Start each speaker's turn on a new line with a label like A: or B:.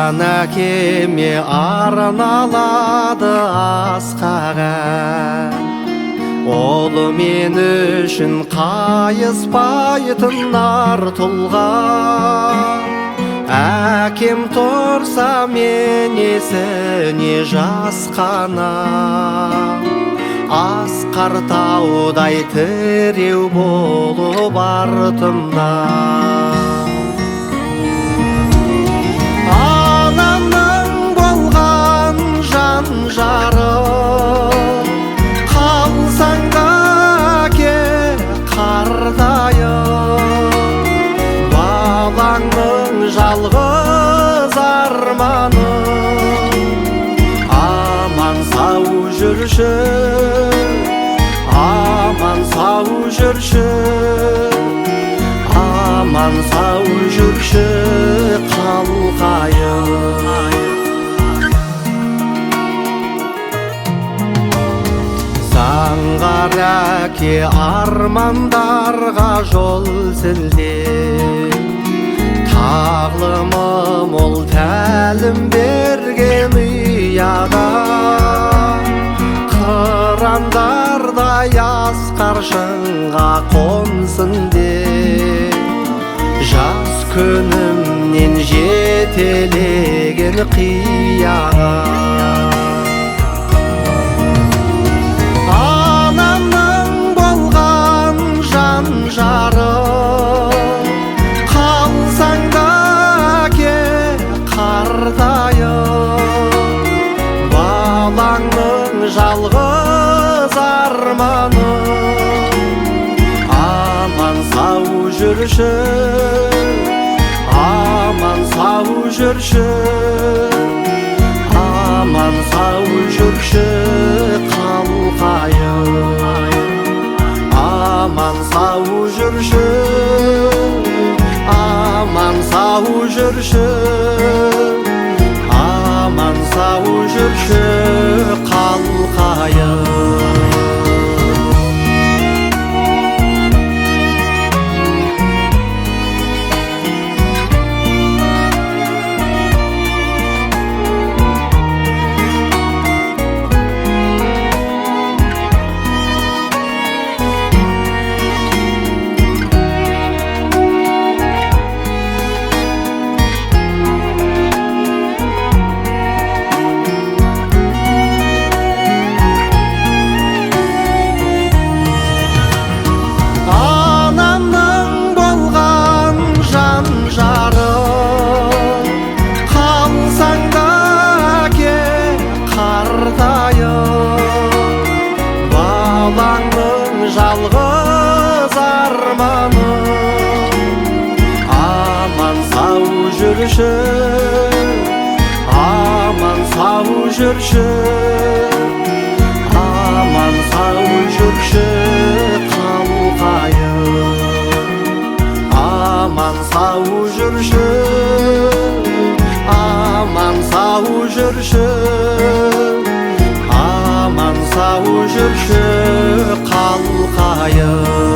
A: туған әкеме арналады асқақ ән. Ол мен үшін қайыспайтын ар тұлға. Әкем тұрса мен есіне жасқана. Асқар таудай тіреу болып артымда. Анамның болған жан жары, қалсаң да әке қартайып. Балаңның жалғыз арманы, аман сау жүрші, аман сау жүрші, аман сау жүрші қалқайым. Заңғар әке армандарға жол сілтеп, тағлымы мол тәлім берген ұяға. Қырандардай асқар шыңға қонсын деп, жас күнімнен жетелеген қияға. Анамның болған жан жары, қалсаң да әке қартайып. Балаңның жалғыз арманы, аман сау жүрші, аман сау жүрші, аман сау жүрші қалқайым. Аман сау жүрші, аман сау жүрші, аман сау жүрші қалқайым. Балаңның жалғыз арманы, аман сау жүрші, аман сау жүрші, аман сау жүрші қалқайым. Аман сау жүрші, аман сау жүрші, аман сау жүрші қалқайым.